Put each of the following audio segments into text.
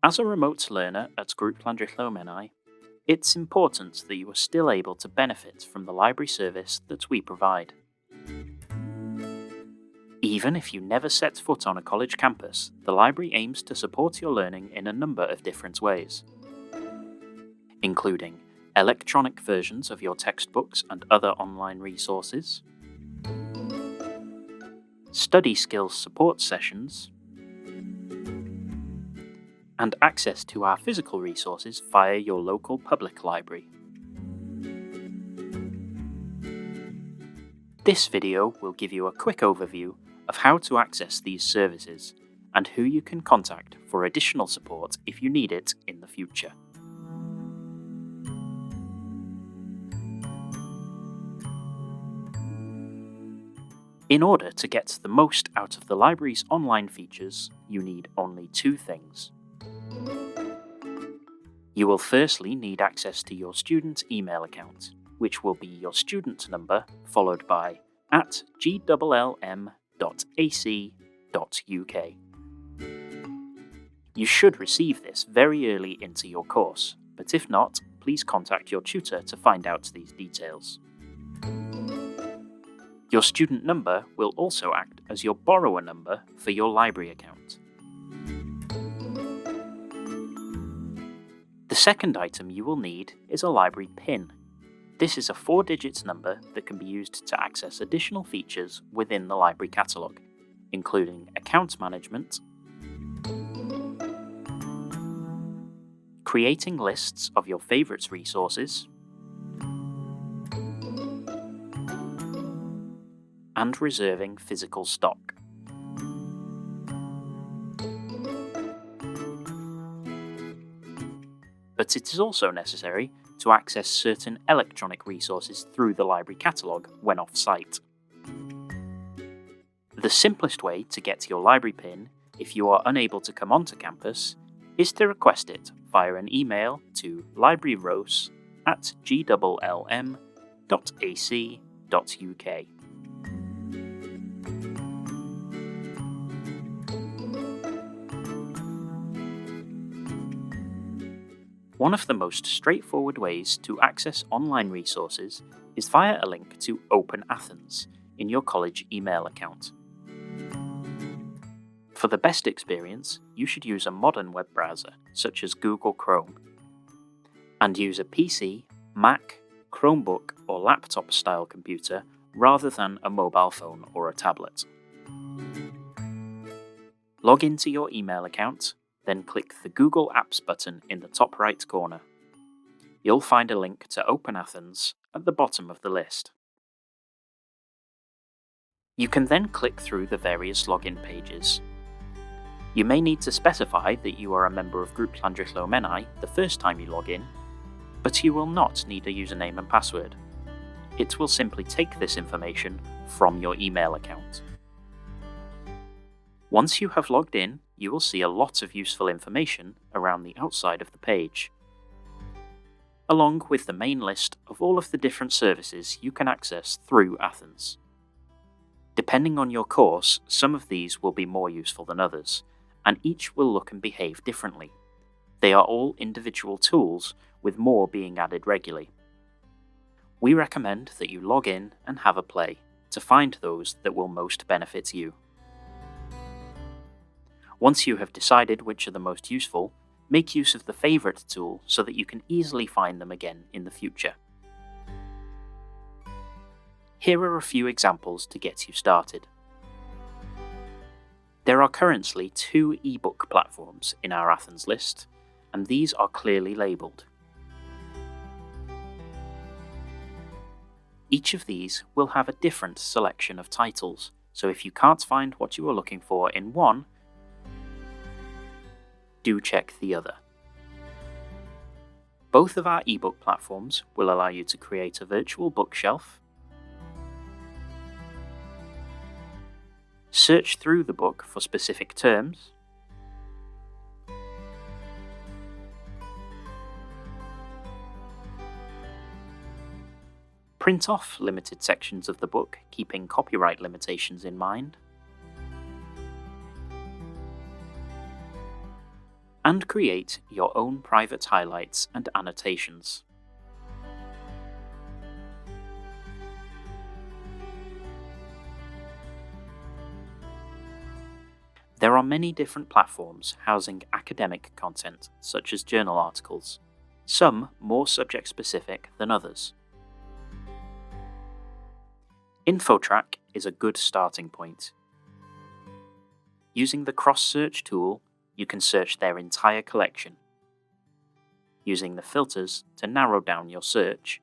As a remote learner at Grŵp Llanrich Menai, it's important that you are still able to benefit from the library service that we provide. Even if you never set foot on a college campus, the library aims to support your learning in a number of different ways, including electronic versions of your textbooks and other online resources, study skills support sessions, and access to our physical resources via your local public library. This video will give you a quick overview of how to access these services and who you can contact for additional support if you need it in the future. In order to get the most out of the library's online features, you need only two things. You will firstly need access to your student email account, which will be your student number followed by @gllm.ac.uk. You should receive this very early into your course, but if not, please contact your tutor to find out these details. Your student number will also act as your borrower number for your library account. The second item you will need is a library PIN. This is a 4-digit number that can be used to access additional features within the library catalogue, including account management, creating lists of your favourite resources, and reserving physical stock. But it is also necessary to access certain electronic resources through the library catalogue when off-site. The simplest way to get your library PIN if you are unable to come onto campus is to request it via an email to librarose@gllm.ac.uk. One of the most straightforward ways to access online resources is via a link to Open Athens in your college email account. For the best experience, you should use a modern web browser, such as Google Chrome, and use a PC, Mac, Chromebook, or laptop-style computer rather than a mobile phone or a tablet. Log into your email account, then click the Google Apps button in the top right corner. You'll find a link to Open Athens at the bottom of the list. You can then click through the various login pages. You may need to specify that you are a member of Grŵp Llanrich Menai the first time you log in, but you will not need a username and password. It will simply take this information from your email account. Once you have logged in, you will see a lot of useful information around the outside of the page, along with the main list of all of the different services you can access through Athens. Depending on your course, some of these will be more useful than others, and each will look and behave differently. They are all individual tools, with more being added regularly. We recommend that you log in and have a play to find those that will most benefit you. Once you have decided which are the most useful, make use of the favourite tool so that you can easily find them again in the future. Here are a few examples to get you started. There are currently 2 ebook platforms in our Athens list, and these are clearly labelled. Each of these will have a different selection of titles, so if you can't find what you are looking for in one, do check the other. Both of our ebook platforms will allow you to create a virtual bookshelf, search through the book for specific terms, print off limited sections of the book, keeping copyright limitations in mind, and create your own private highlights and annotations. There are many different platforms housing academic content, such as journal articles, some more subject-specific than others. InfoTrack is a good starting point. Using the cross-search tool, you can search their entire collection. Using the filters to narrow down your search.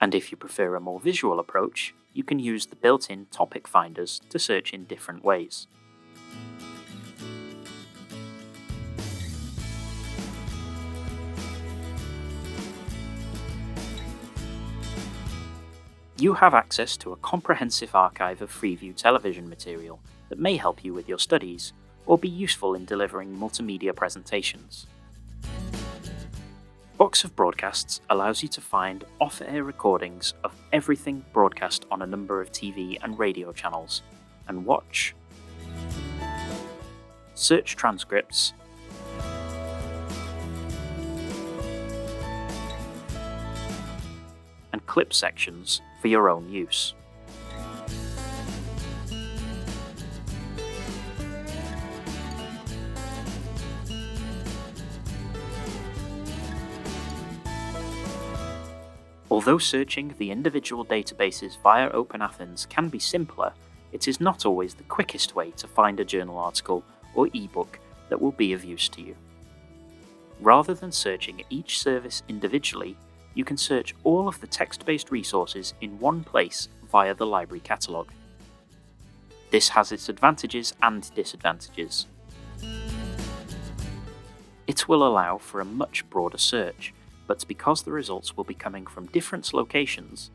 And if you prefer a more visual approach, you can use the built-in topic finders to search in different ways. You have access to a comprehensive archive of Freeview television material that may help you with your studies or be useful in delivering multimedia presentations. Box of Broadcasts allows you to find off-air recordings of everything broadcast on a number of TV and radio channels, and watch, search transcripts, and clip sections for your own use. Although searching the individual databases via Open Athens can be simpler, it is not always the quickest way to find a journal article or ebook that will be of use to you. Rather than searching each service individually, you can search all of the text-based resources in one place via the library catalogue. This has its advantages and disadvantages. It will allow for a much broader search, but because the results will be coming from different locations,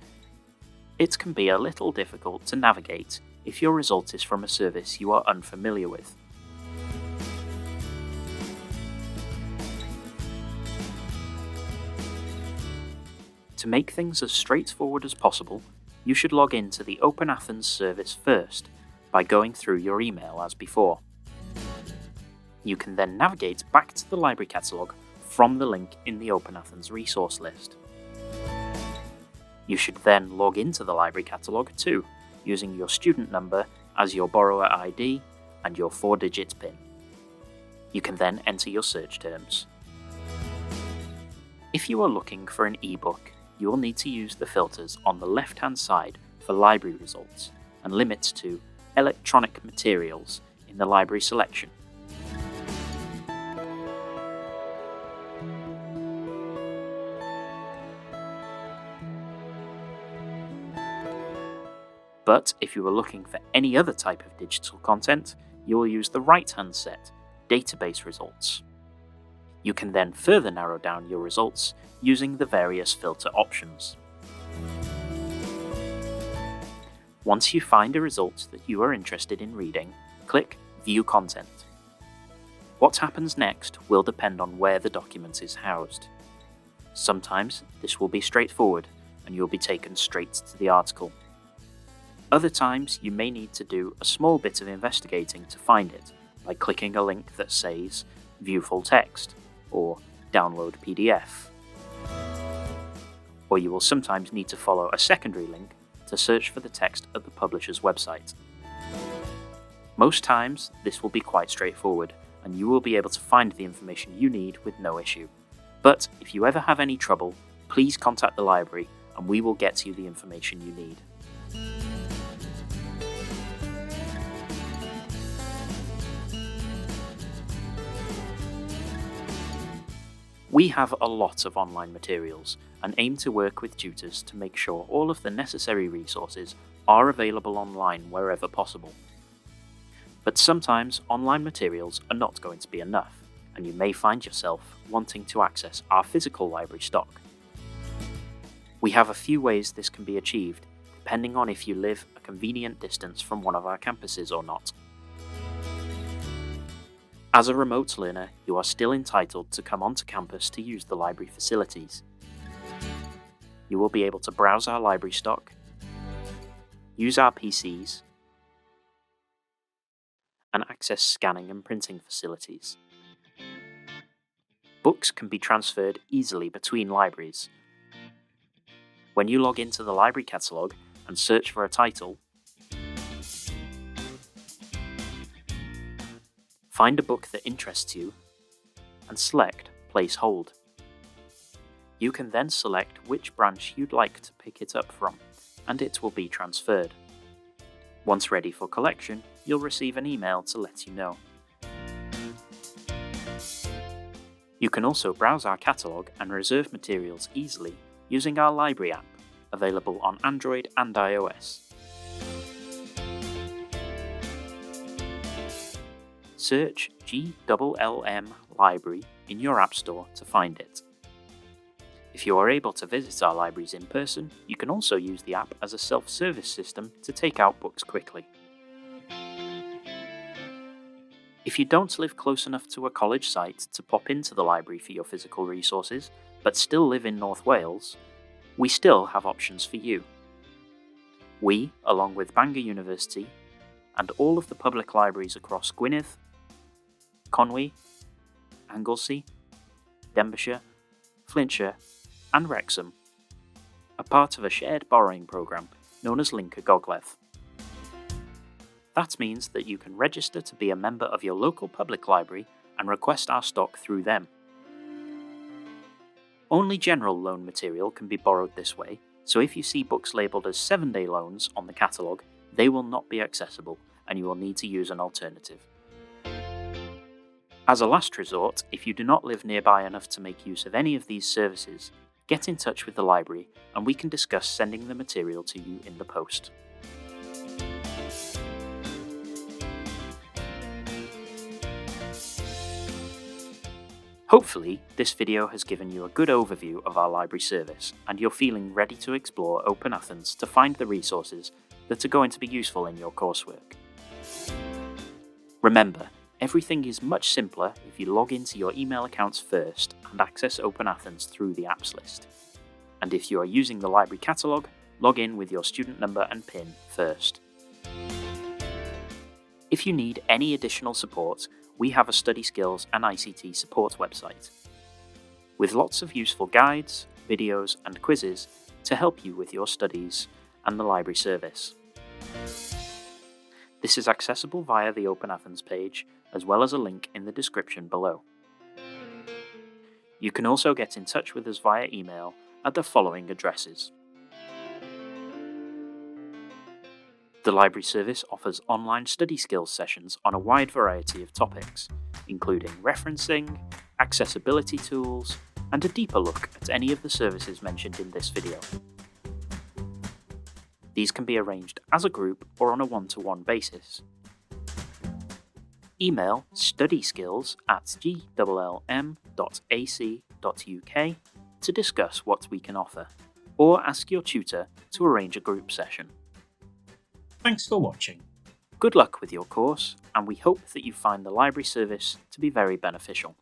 it can be a little difficult to navigate if your result is from a service you are unfamiliar with. To make things as straightforward as possible, you should log into the Open Athens service first by going through your email as before. You can then navigate back to the library catalogue from the link in the Open Athens resource list. You should then log into the library catalogue too, using your student number as your borrower ID and your 4-digit PIN. You can then enter your search terms. If you are looking for an ebook, you will need to use the filters on the left-hand side for library results and limit to electronic materials in the library selection. But if you are looking for any other type of digital content, you will use the right-hand set, Database Results. You can then further narrow down your results using the various filter options. Once you find a result that you are interested in reading, click View Content. What happens next will depend on where the document is housed. Sometimes this will be straightforward and you'll be taken straight to the article. Other times you may need to do a small bit of investigating to find it by clicking a link that says View Full Text or Download PDF. Or you will sometimes need to follow a secondary link to search for the text at the publisher's website. Most times this will be quite straightforward and you will be able to find the information you need with no issue. But if you ever have any trouble, please contact the library and we will get you the information you need. We have a lot of online materials and aim to work with tutors to make sure all of the necessary resources are available online wherever possible. But sometimes online materials are not going to be enough, and you may find yourself wanting to access our physical library stock. We have a few ways this can be achieved, depending on if you live a convenient distance from one of our campuses or not. As a remote learner, you are still entitled to come onto campus to use the library facilities. You will be able to browse our library stock, use our PCs, and access scanning and printing facilities. Books can be transferred easily between libraries. When you log into the library catalogue and search for a title, find a book that interests you and select Place Hold. You can then select which branch you'd like to pick it up from, and it will be transferred. Once ready for collection, you'll receive an email to let you know. You can also browse our catalogue and reserve materials easily using our library app, available on Android and iOS. Search GLLM Library in your App Store to find it. If you are able to visit our libraries in person, you can also use the app as a self-service system to take out books quickly. If you don't live close enough to a college site to pop into the library for your physical resources, but still live in North Wales, we still have options for you. We, along with Bangor University, and all of the public libraries across Gwynedd, Conwy, Anglesey, Denbighshire, Flintshire, and Wrexham, are part of a shared borrowing programme known as Linc y Gogledd. That means that you can register to be a member of your local public library and request our stock through them. Only general loan material can be borrowed this way, so if you see books labelled as 7-day loans on the catalogue, they will not be accessible and you will need to use an alternative. As a last resort, if you do not live nearby enough to make use of any of these services, get in touch with the library and we can discuss sending the material to you in the post. Hopefully, this video has given you a good overview of our library service and you're feeling ready to explore Open Athens to find the resources that are going to be useful in your coursework. Remember, everything is much simpler if you log into your email accounts first and access Open Athens through the apps list. And if you are using the library catalogue, log in with your student number and PIN first. If you need any additional support, we have a Study Skills and ICT support website, with lots of useful guides, videos and quizzes to help you with your studies and the library service. This is accessible via the Open Athens page, as well as a link in the description below. You can also get in touch with us via email at the following addresses. The library service offers online study skills sessions on a wide variety of topics, including referencing, accessibility tools, and a deeper look at any of the services mentioned in this video. These can be arranged as a group or on a one-to-one basis. Email studyskills@gllm.ac.uk to discuss what we can offer, or ask your tutor to arrange a group session. Thanks for watching. Good luck with your course, and we hope that you find the library service to be very beneficial.